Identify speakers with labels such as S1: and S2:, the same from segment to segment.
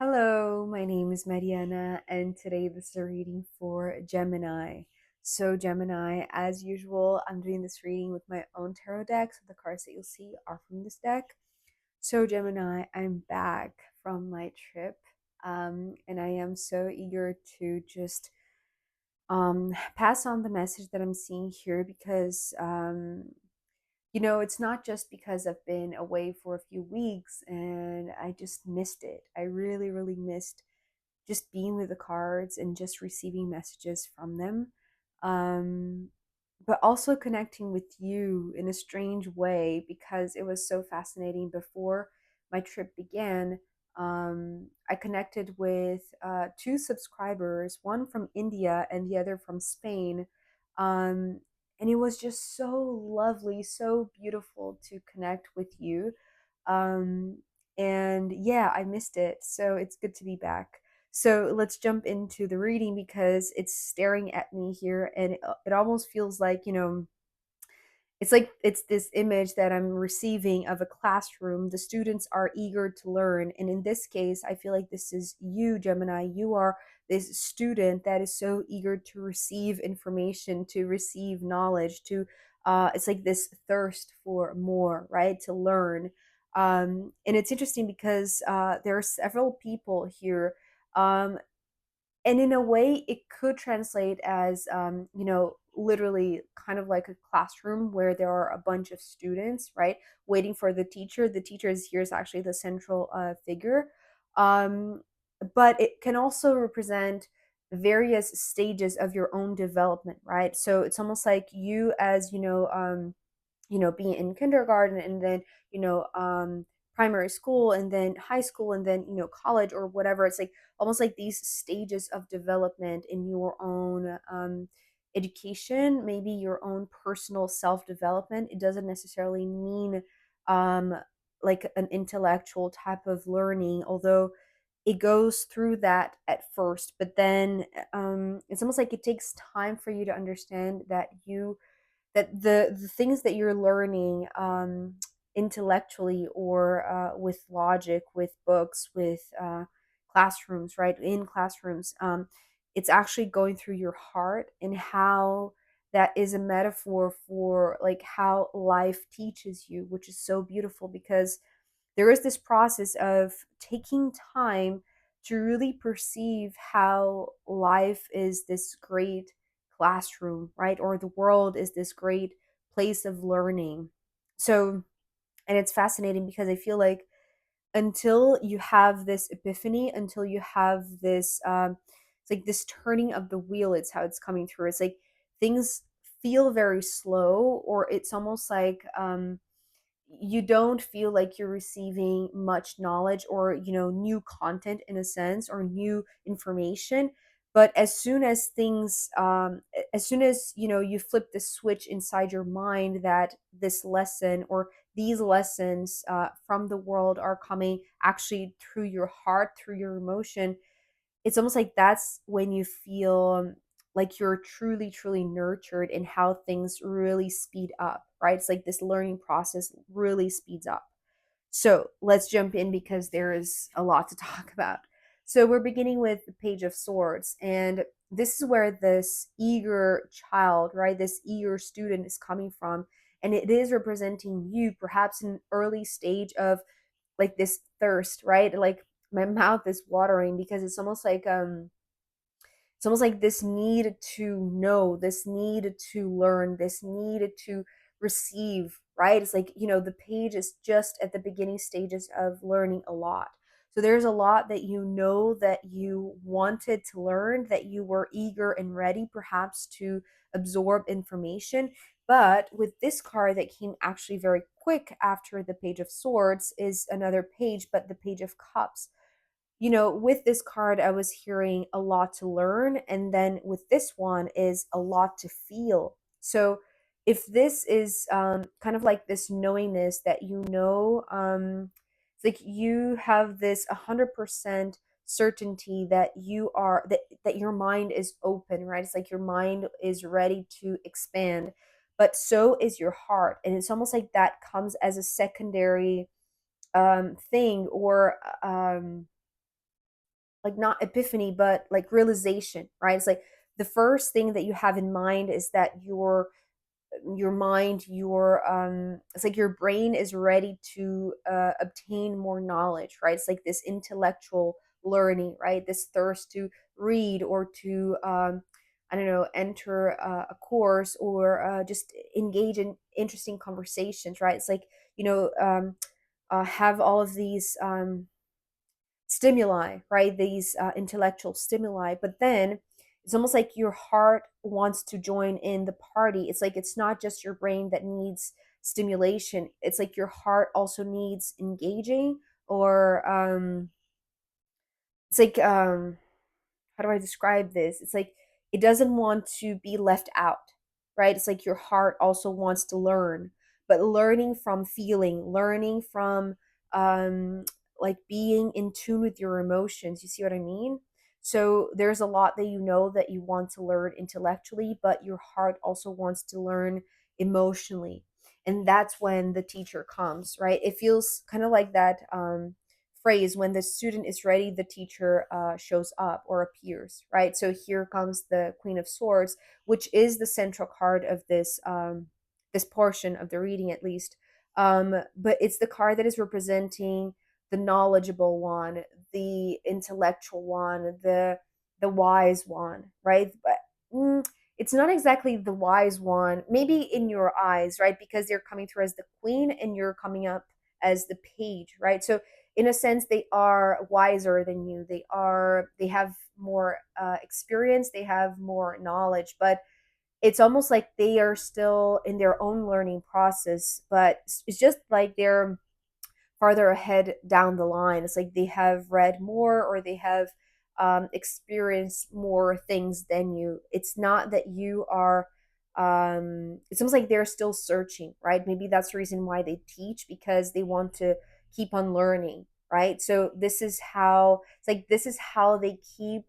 S1: Hello, my name is Mariana, and today this is a reading for Gemini. So, Gemini, as usual, I'm doing this reading with my own tarot deck, so the cards that you'll see are from this deck. So, Gemini, I'm back from my trip, and I am so eager to just pass on the message that I'm seeing here because it's not just because I've been away for a few weeks and I just missed it. I really, really missed just being with the cards and just receiving messages from them. Um, but also connecting with you in a strange way because it was so fascinating before my trip began. I connected with two subscribers, one from India and the other from Spain. Um, and it was just so lovely, so beautiful to connect with you. Um, and yeah, I missed it. So it's good to be back. So let's jump into the reading because it's staring at me here and it almost feels like, it's like it's this image that I'm receiving of a classroom. The students are eager to learn. And in this case, I feel like this is you, Gemini. You are this student that is so eager to receive information, to receive knowledge, it's like this thirst for more, right? To learn. And it's interesting because there are several people here. And in a way it could translate as literally kind of like a classroom where there are a bunch of students, right, waiting for the teacher is here is actually the central figure. um, but it can also represent various stages of your own development, right? So it's almost like you as being in kindergarten and then primary school and then high school and then college or whatever. It's like almost like these stages of development in your own education, maybe your own personal self development. It doesn't necessarily mean um like an intellectual type of learning, although it goes through that at first, but then it's almost like it takes time for you to understand that the things that you're learning intellectually or with logic, with books, with classrooms, right? In classrooms, it's actually going through your heart, and how that is a metaphor for like how life teaches you, which is so beautiful because there is this process of taking time to really perceive how life is this great classroom, right? Or the world is this great place of learning. So, and it's fascinating because I feel like until you have this epiphany, until you have this, it's like this turning of the wheel, it's how it's coming through. It's like things feel very slow, or it's almost like, you don't feel like you're receiving much knowledge or new content in a sense, or new information. But as soon as things as soon as you flip the switch inside your mind that this lesson or these lessons from the world are coming actually through your heart, through your emotion, it's almost like that's when you feel like you're truly, truly nurtured in how things really speed up, right? It's like this learning process really speeds up. So let's jump in because there is a lot to talk about. So we're beginning with the Page of Swords, and this is where this eager child, right, this eager student is coming from. And it is representing you, perhaps in an early stage of like this thirst, right? Like my mouth is watering because it's almost like this need to know, this need to learn, this need to receive, right? It's like, the page is just at the beginning stages of learning a lot. So there's a lot that that you wanted to learn, that you were eager and ready perhaps to absorb information. But with this card that came actually very quick after the Page of Swords is another page, but the Page of Cups. With this card, I was hearing a lot to learn. And then with this one is a lot to feel. So if this is kind of like this knowingness that it's like you have this 100% certainty that that your mind is open, right? It's like your mind is ready to expand, but so is your heart. And it's almost like that comes as a secondary thing, or like not epiphany, but like realization, right? It's like the first thing that you have in mind is that your mind, your it's like your brain is ready to obtain more knowledge, right? It's like this intellectual learning, right? This thirst to read or to I don't know, enter a course or just engage in interesting conversations, right? It's like, you know, have all of these stimuli, right? These intellectual stimuli. But then it's almost like your heart wants to join in the party. It's like it's not just your brain that needs stimulation. It's like your heart also needs engaging, or it's like how do I describe this? It's like it doesn't want to be left out, right? It's like your heart also wants to learn, but learning from feeling, learning from um like being in tune with your emotions. You see what I mean? So there's a lot that you know that you want to learn intellectually, but your heart also wants to learn emotionally. And that's when the teacher comes, right? It feels kind of like that phrase, when the student is ready, the teacher shows up or appears, right? So here comes the Queen of Swords, which is the central card of this this portion of the reading, at least. But it's the card that is representing the knowledgeable one, the intellectual one, the wise one, right? But it's not exactly the wise one, maybe in your eyes, right? Because they're coming through as the queen and you're coming up as the page, right? So in a sense, they are wiser than you. They have more experience, they have more knowledge, but it's almost like they are still in their own learning process. But it's just like they're farther ahead down the line. It's like they have read more, or they have experienced more things than you. It's not that you are it seems like they're still searching, right? Maybe that's the reason why they teach, because they want to keep on learning, right? So this is how it's like this is how they keep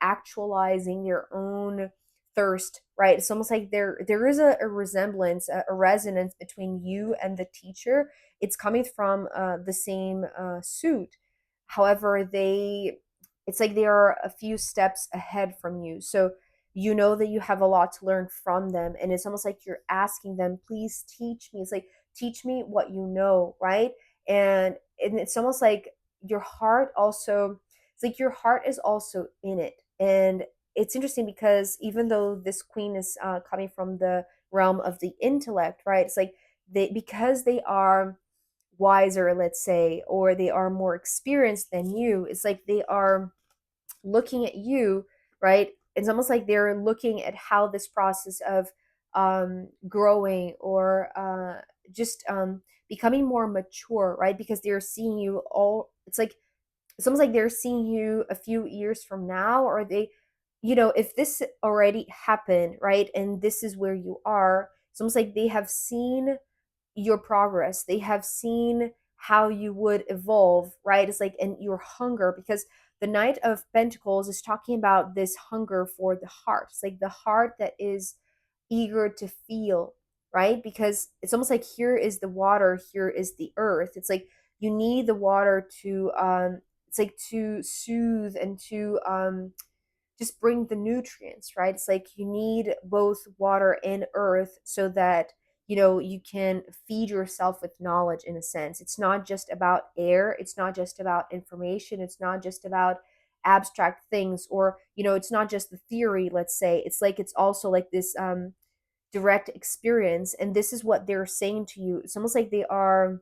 S1: actualizing their own thirst, right? It's almost like there is a resemblance, a resonance between you and the teacher. It's coming from the same suit. However, it's like they are a few steps ahead from you. So you know that you have a lot to learn from them. And it's almost like you're asking them, please teach me. It's like, teach me what you know, right? And it's almost like your heart also, it's like your heart is also in it. And it's interesting because even though this queen is coming from the realm of the intellect, right? It's like because they are wiser, let's say, or they are more experienced than you, it's like they are looking at you, right? It's almost like they're looking at how this process of growing or just becoming more mature, right? Because they're seeing you all, it's almost like they're seeing you a few years from now, or they, you know, if this already happened, right? And this is where you are, it's almost like they have seen your progress. They have seen how you would evolve, right? It's like, and your hunger, because the Knight of Pentacles is talking about this hunger for the heart. It's like the heart that is eager to feel, right? Because it's almost like here is the water, here is the earth. It's like you need the water to it's like to soothe and to just bring the nutrients, right? It's like you need both water and earth so that, you know, you can feed yourself with knowledge in a sense. It's not just about air, it's not just about information, it's not just about abstract things, or, you know, it's not just the theory, let's say. It's like it's also like this direct experience, and this is what they're saying to you. It's almost like they are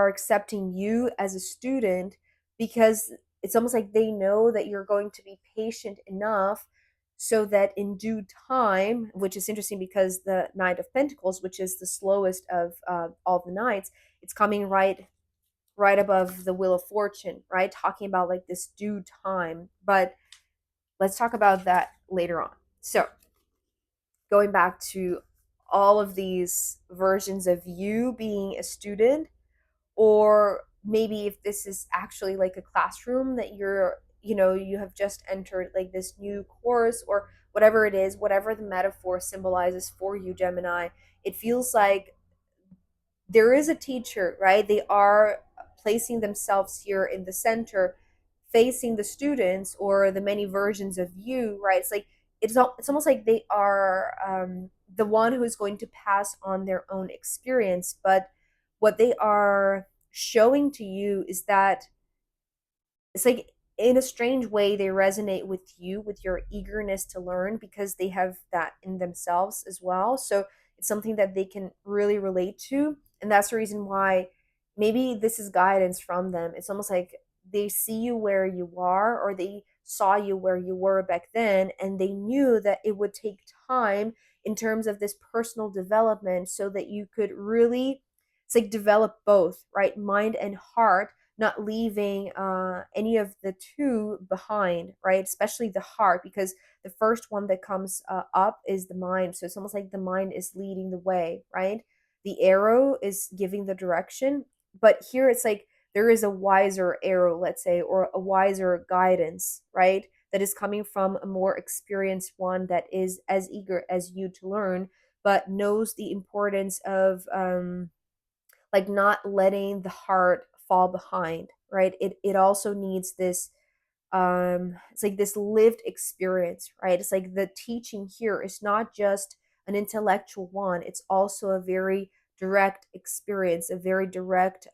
S1: accepting you as a student, because it's almost like they know that you're going to be patient enough so that in due time, which is interesting because the Knight of Pentacles, which is the slowest of all the knights, it's coming right above the Wheel of Fortune, right? Talking about like this due time. But let's talk about that later on. So going back to all of these versions of you being a student, or maybe if this is actually like a classroom that you're, you know, you have just entered like this new course, or whatever it is, whatever the metaphor symbolizes for you, Gemini, it feels like there is a teacher, right? They are placing themselves here in the center, facing the students or the many versions of you, right? It's almost like they are the one who is going to pass on their own experience, but what they are showing to you is that it's like in a strange way they resonate with you, with your eagerness to learn, because they have that in themselves as well. So it's something that they can really relate to, and that's the reason why maybe this is guidance from them. It's almost like they see you where you are, or they saw you where you were back then, and they knew that it would take time in terms of this personal development so that you could really, it's like, develop both, right, mind and heart, not leaving any of the two behind, right? Especially the heart, because the first one that comes up is the mind. So it's almost like the mind is leading the way, right? The arrow is giving the direction, but here it's like there is a wiser arrow, let's say, or a wiser guidance, right? That is coming from a more experienced one that is as eager as you to learn, but knows the importance of like not letting the heart fall behind, right? It also needs this it's like this lived experience, right? It's like the teaching here is not just an intellectual one, it's also a very direct experience, a very direct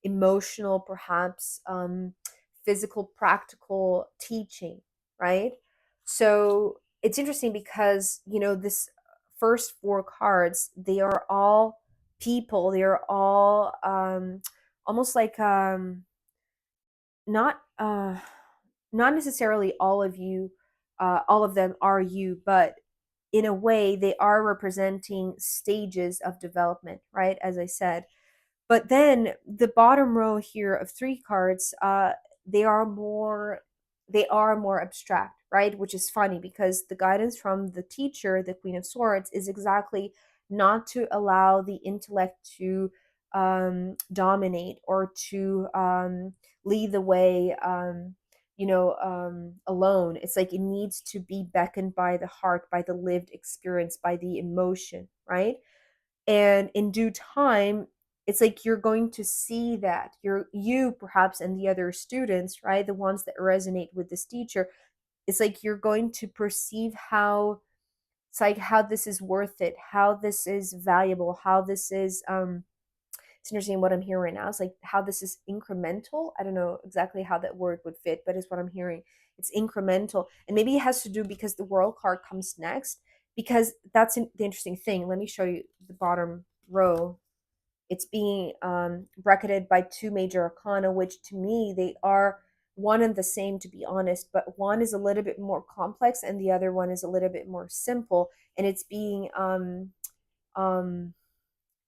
S1: emotional, perhaps physical, practical teaching, right? So it's interesting because, you know, this first four cards, they are all people, they are all almost like not not necessarily all of you, all of them are you, but in a way they are representing stages of development, right? As I said, but then the bottom row here of three cards, they are more they are more abstract, right? Which is funny because the guidance from the teacher, the Queen of Swords, is exactly not to allow the intellect to dominate or to lead the way. Alone. It's like it needs to be beckoned by the heart, by the lived experience, by the emotion, right? And in due time, it's like you're going to see that you perhaps, and the other students, right, the ones that resonate with this teacher, it's like you're going to perceive how, it's like how this is worth it, how this is valuable, how this is it's interesting what I'm hearing right now. It's like how this is incremental. I don't know exactly how that word would fit, but it's what I'm hearing. It's incremental. And maybe it has to do because the world card comes next, because that's the interesting thing. Let me show you the bottom row. It's being bracketed by two major arcana, which to me, they are one and the same, to be honest, but one is a little bit more complex and the other one is a little bit more simple. And it's being um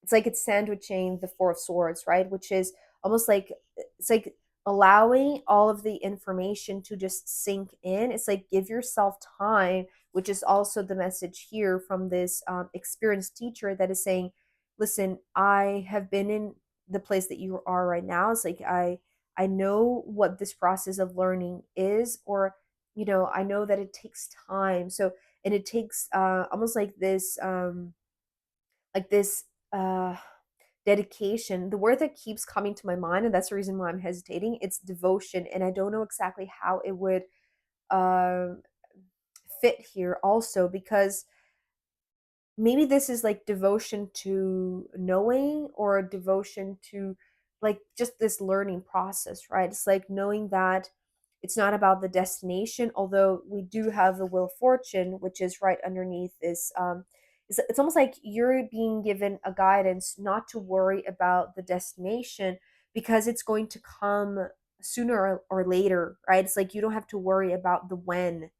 S1: it's like it's sandwiching the Four of Swords, right? Which is almost like it's like allowing all of the information to just sink in. It's like give yourself time, which is also the message here from this experienced teacher that is saying, listen, I have been in the place that you are right now. It's like I know what this process of learning is, or I know that it takes time. So, and it takes almost like this uh dedication. The word that keeps coming to my mind, and that's the reason why I'm hesitating, it's devotion, and I don't know exactly how it would uh, fit here also, because maybe this is like devotion to knowing, or devotion to like just this learning process, right? It's like knowing that it's not about the destination, although we do have the Wheel of Fortune, which is right underneath this. It's almost like you're being given a guidance not to worry about the destination, because it's going to come sooner or later, right? It's like you don't have to worry about the when,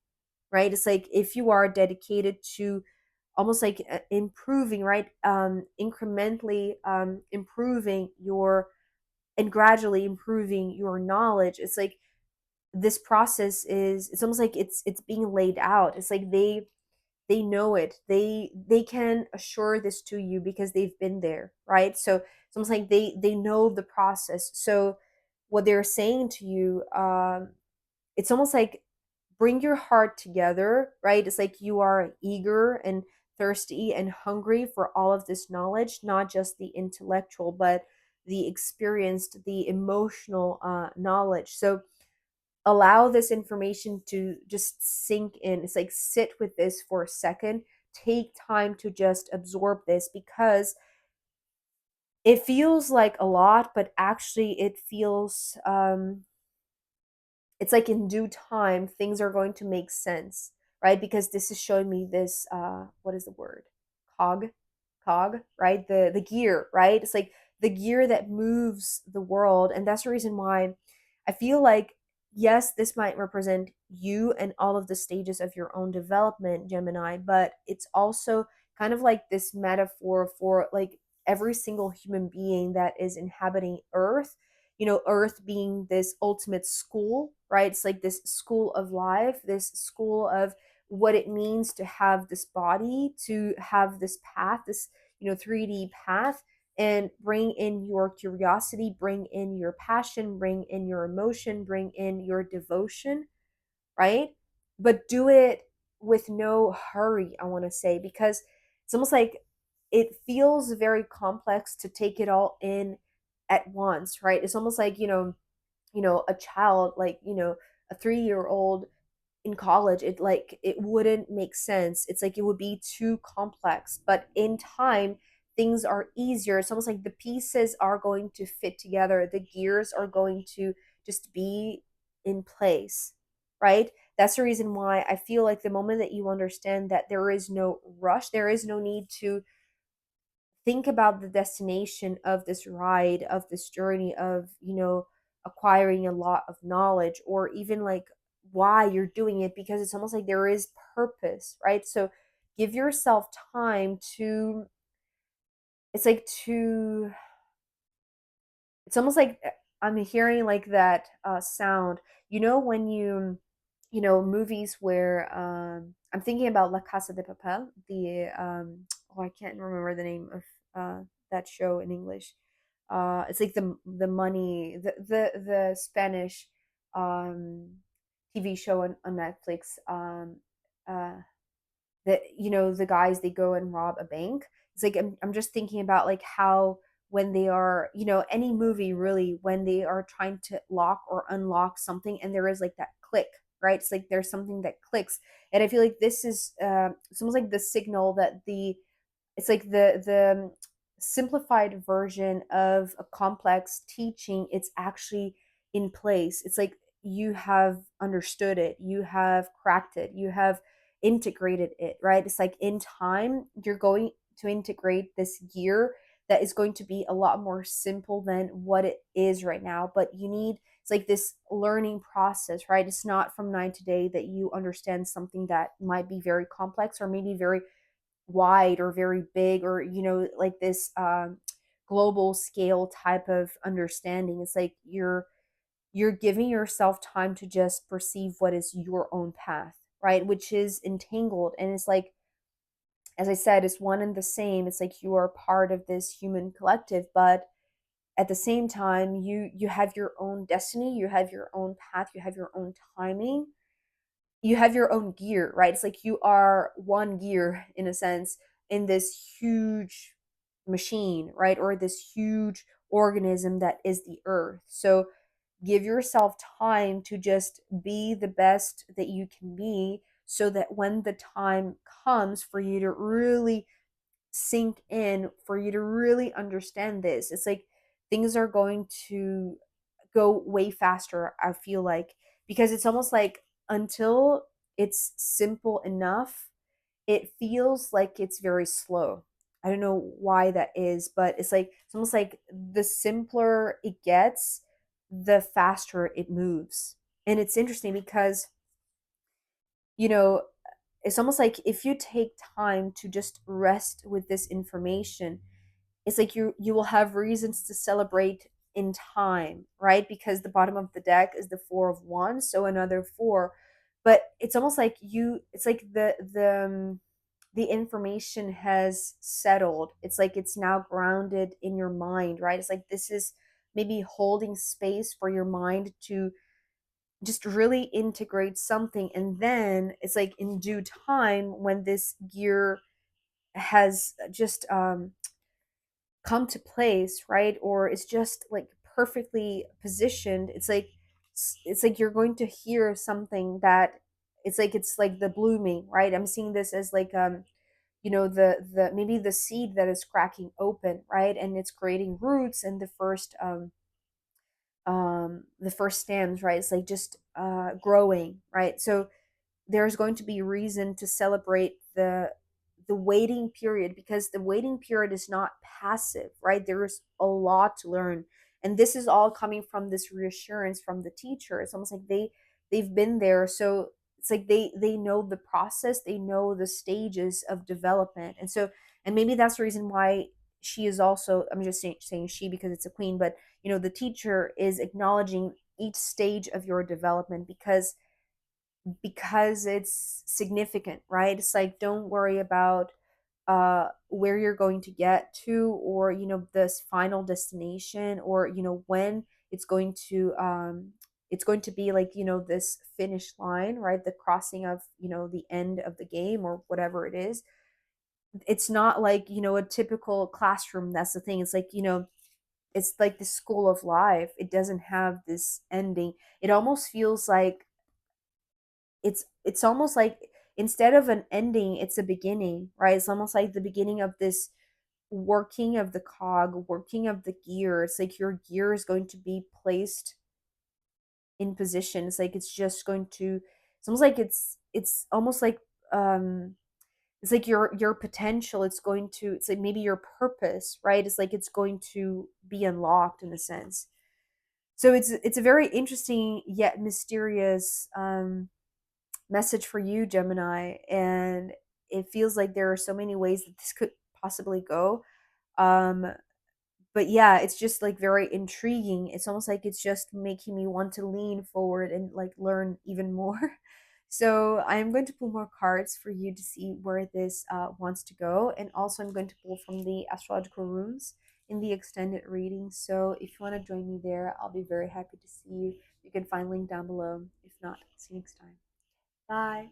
S1: right? It's like if you are dedicated to almost like improving, right? Incrementally improving your, and gradually improving your knowledge. It's like this process is, it's almost like it's being laid out. It's like they know it. They can assure this to you because they've been there, right? So it's almost like they know the process. So what they're saying to you, it's almost like bring your heart together, right? It's like you are eager and thirsty and hungry for all of this knowledge, not just the intellectual, but the experienced, the emotional knowledge. So allow this information to just sink in. It's like sit with this for a second, take time to just absorb this, because it feels like a lot, but actually it feels it's like in due time things are going to make sense, right? Because this is showing me this what is the word, cog, right? The gear, right? It's like the gear that moves the world. And that's the reason why I feel like, yes, this might represent you and all of the stages of your own development, Gemini, but it's also kind of like this metaphor for like every single human being that is inhabiting earth. Earth being this ultimate school, right? It's like this school of life, this school of what it means to have this body, to have this path, this 3D path, and bring in your curiosity, bring in your passion, bring in your emotion, bring in your devotion, right? But do it with no hurry, I want to say, because it's almost like it feels very complex to take it all in at once, right? It's almost like, a child, like, a 3-year old in college, it wouldn't make sense. It's like it would be too complex, but in time things are easier. It's almost like the pieces are going to fit together, the gears are going to just be in place, right? That's the reason why I feel like the moment that you understand that there is no rush, there is no need to think about the destination of this ride, of this journey, of acquiring a lot of knowledge, or even like why you're doing it, because it's almost like there is purpose, right? So give yourself time to, it's like to, it's almost like I'm hearing like that sound, when movies where I'm thinking about La Casa de Papel, the oh, I can't remember the name of that show in English. It's like the money, the Spanish um TV show on Netflix. Uh that the guys, they go and rob a bank. It's like I'm just thinking about like how when they are, any movie really, when they are trying to lock or unlock something and there is like that click, right? It's like there's something that clicks. And I feel like this is it's almost like the signal that the it's like the simplified version of a complex teaching. It's actually in place. It's like you have understood it, you have cracked it, you have integrated it, right? It's like in time you're going to integrate this gear that is going to be a lot more simple than what it is right now. But it's like this learning process, right? It's not from night to day that you understand something that might be very complex or maybe very wide or very big, or like this global scale type of understanding. It's like you're giving yourself time to just perceive what is your own path, right? Which is entangled, and it's like, as I said, it's one and the same. It's like you are part of this human collective, but at the same time you have your own destiny, you have your own path, you have your own timing, you have your own gear, right? It's like you are one gear in a sense in this huge machine, right? Or this huge organism that is the earth. So give yourself time to just be the best that you can be, so that when the time comes for you to really sink in, for you to really understand this, it's like things are going to go way faster, I feel like, because it's almost like until it's simple enough, it feels like it's very slow. I don't know why that is, but it's almost like the simpler it gets, the faster it moves. And it's interesting because, you know, it's almost like if you take time to just rest with this information, it's like you will have reasons to celebrate in time, right? Because the bottom of the deck is the 4 of Wands, so another four. But it's almost like it's like the information has settled. It's like it's now grounded in your mind, right? It's like this is maybe holding space for your mind to just really integrate something, and then it's like in due time, when this gear has just come to place, right? Or it's just like perfectly positioned. It's like it's like you're going to hear something that it's like the blooming, right? I'm seeing this as like the maybe the seed that is cracking open, right? And it's creating roots and the first stems, right? It's like just growing, right? So there's going to be reason to celebrate the waiting period, because the waiting period is not passive, right? There is a lot to learn, and this is all coming from this reassurance from the teacher. It's almost like they've been there, so it's like they know the process, they know the stages of development. And so, and maybe that's the reason why she is also, I'm just saying she because it's a queen, but the teacher is acknowledging each stage of your development, because it's significant, right? It's like, don't worry about where you're going to get to, or this final destination, or when it's going to be like this finish line, right? The crossing of the end of the game, or whatever it is. It's not like a typical classroom. That's the thing. It's like it's like the school of life. It doesn't have this ending. It almost feels like it's almost like, instead of an ending, it's a beginning, right? It's almost like the beginning of this working of the cog, working of the gear. It's like your gear is going to be placed in position. It's like it's just going to, it's almost like it's almost like um it's like your potential, it's like maybe your purpose, right? It's like it's going to be unlocked in a sense. So it's a very interesting yet mysterious message for you, Gemini. And it feels like there are so many ways that this could possibly go. Um, but yeah, it's just like very intriguing. It's almost like it's just making me want to lean forward and like learn even more. So I'm going to pull more cards for you to see where this wants to go. And also, I'm going to pull from the astrological rooms in the extended reading. So if you want to join me there, I'll be very happy to see you. You can find link down below. If not, see you next time. Bye.